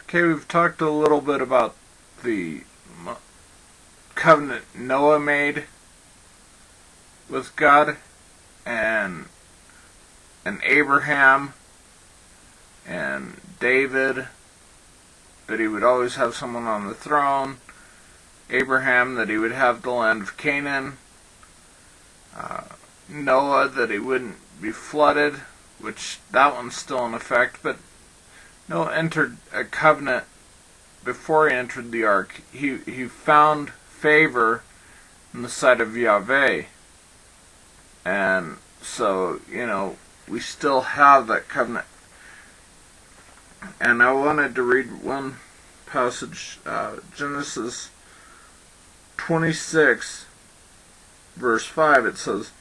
Okay, we've talked a little bit about the covenant Noah made with God, and Abraham and David, that he would always have someone on the throne. Abraham, that he would have the land of Canaan. Noah, that he wouldn't be flooded, which that one's still in effect, but Noah entered a covenant before he entered the ark. He found favor in the sight of Yahweh. And so, we still have that covenant. And I wanted to read one passage, Genesis 26, verse 5. It says,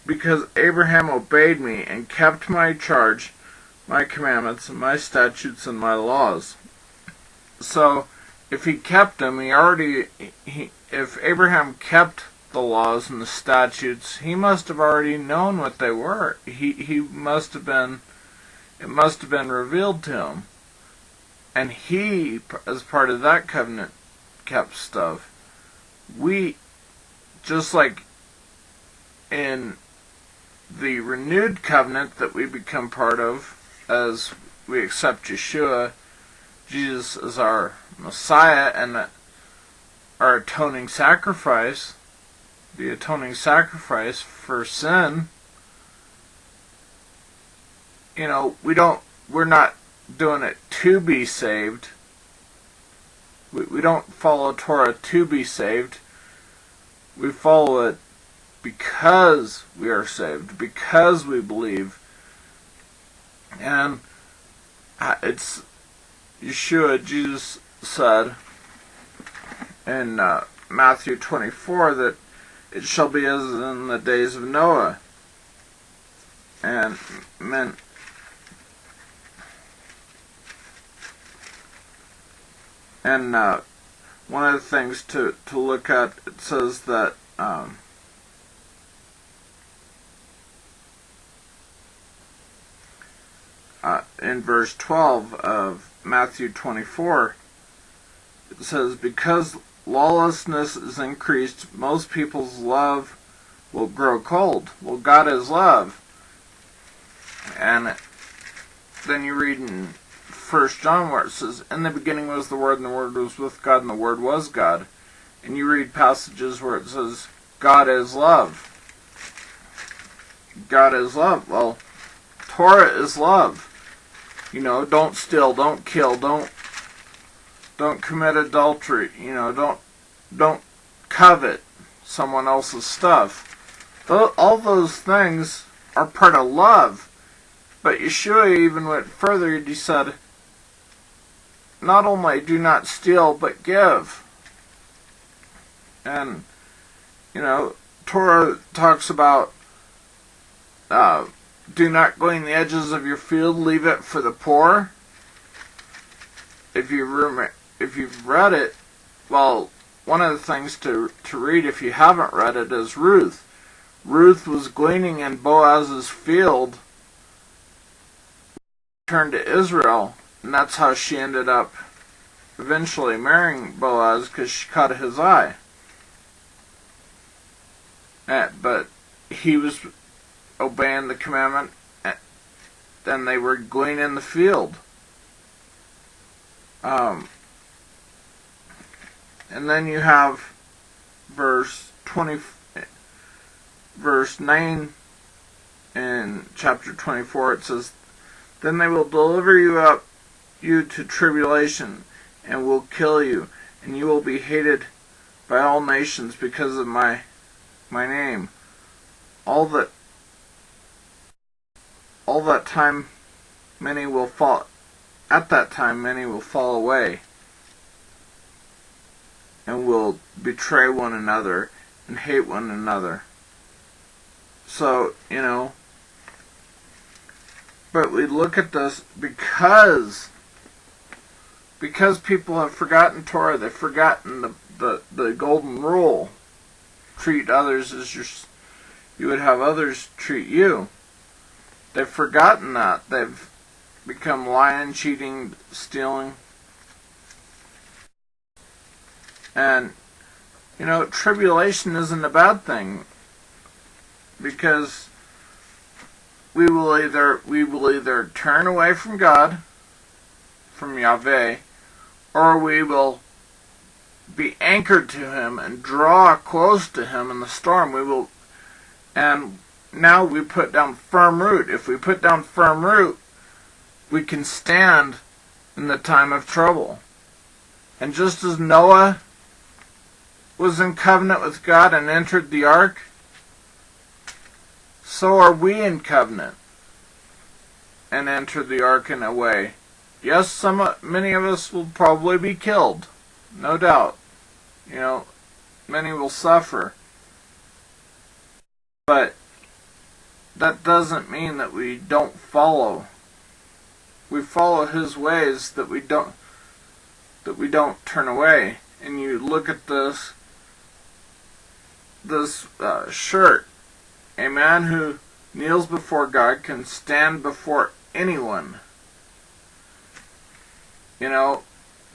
"Because Abraham obeyed me and kept my charge, my commandments, and my statutes, and my laws." So, if he kept them, if Abraham kept the laws and the statutes, he must have already known what they were. It must have been revealed to him. And he, as part of that covenant, kept stuff. We, just like in the renewed covenant that we become part of as we accept Yeshua, Jesus as our Messiah and our atoning sacrifice, the atoning sacrifice for sin, we're not doing it to be saved. We don't follow Torah to be saved. We follow it because we are saved, because we believe. And it's Yeshua, Jesus said in Matthew 24 that it shall be as in the days of Noah. And one of the things to look at, it says that in verse 12 of Matthew 24, it says, "Because lawlessness is increased, most people's love will grow cold." Well, God is love. And then you read in 1 John where it says, "In the beginning was the Word, and the Word was with God, and the Word was God." And you read passages where it says, God is love. God is love. Well, Torah is love. Don't steal, don't kill, don't commit adultery, don't covet someone else's stuff. All those things are part of love. But Yeshua even went further, and he said, not only do not steal, but give. And, Torah talks about do not glean the edges of your field, leave it for the poor. If you've read it, well, one of the things to read if you haven't read it is Ruth. Ruth was gleaning in Boaz's field, turned to Israel, and that's how she ended up eventually marrying Boaz, because she caught his eye. But he was obeying the commandment, then they were gleaning in the field. And then you have verse 9 in chapter 24. It says, "Then they will deliver you to tribulation, and will kill you, and you will be hated by all nations because of my name. All that time many will fall. At that time many will fall away, and will betray one another and hate one another." So, but we look at this because people have forgotten Torah. They've forgotten the golden rule. Treat others as you would have others treat you. They've forgotten that. become lying, cheating, stealing. And, tribulation isn't a bad thing, because we will either turn away from God, from Yahweh, or we will be anchored to Him and draw close to Him in the storm. And now we put down firm root. If we put down firm root, we can stand in the time of trouble. And just as Noah was in covenant with God and entered the ark, so are we in covenant and enter the ark in a way. Yes, many of us will probably be killed, no doubt. Many will suffer. But that doesn't mean that we don't follow. We follow His ways, that we don't turn away. And you look at this shirt. A man who kneels before God can stand before anyone.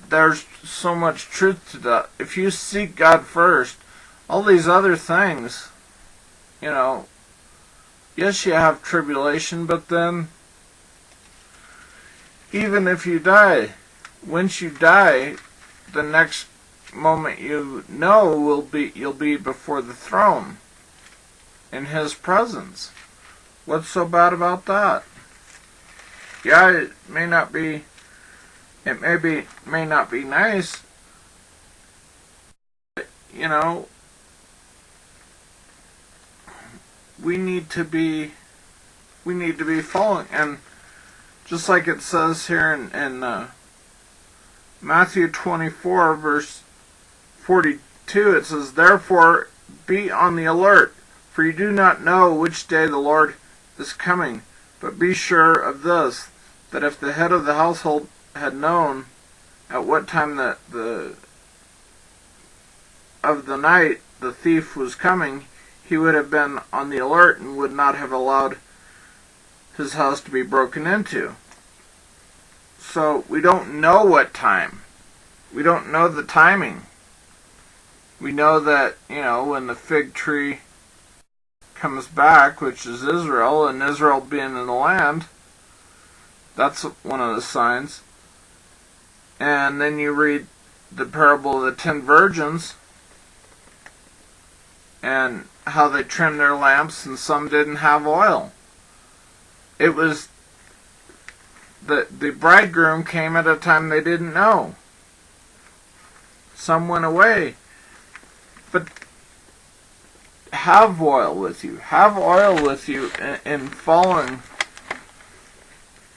There's so much truth to that. If you seek God first, all these other things, yes, you have tribulation, but then even if you die, once you die, the next moment you'll be before the throne in His presence. What's so bad about that? Yeah, it may not be nice, but, we need to be following. And just like it says here in Matthew 24 verse 42, it says, "Therefore be on the alert, for you do not know which day the Lord is coming. But be sure of this, that if the head of the household had known at what time of the night the thief was coming, he would have been on the alert and would not have allowed his house to be broken into." So we don't know what time. We don't know the timing. We know that, when the fig tree comes back, which is Israel, and Israel being in the land, that's one of the signs. And then you read the parable of the 10 virgins, and how they trimmed their lamps, and some didn't have oil. It was the bridegroom came at a time they didn't know. Some went away. But have oil with you. Have oil with you in following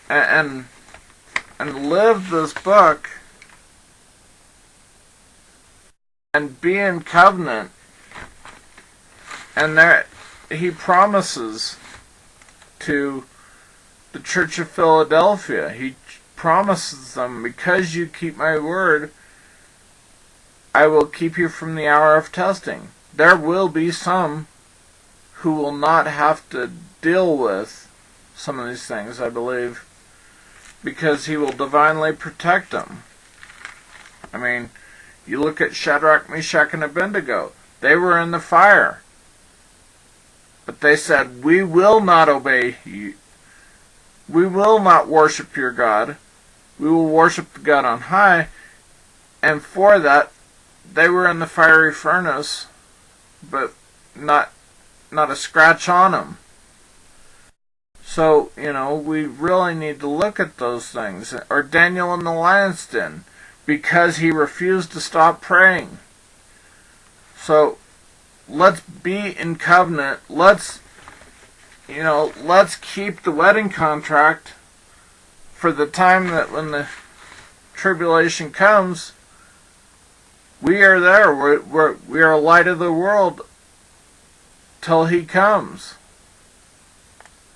and live this book and be in covenant. And there He promises to the Church of Philadelphia. He promises them, because you keep my word, I will keep you from the hour of testing. There will be some who will not have to deal with some of these things, I believe, because He will divinely protect them. I mean, you look at Shadrach, Meshach, and Abednego. They were in the fire. But they said, "We will not obey you. We will not worship your God. We will worship the God on high." And for that, they were in the fiery furnace, but not a scratch on them. So, we really need to look at those things. Or Daniel in the lion's den, because he refused to stop praying. So, let's be in covenant. Let's keep the wedding contract for the time that when the tribulation comes, we are there. We are light of the world till He comes.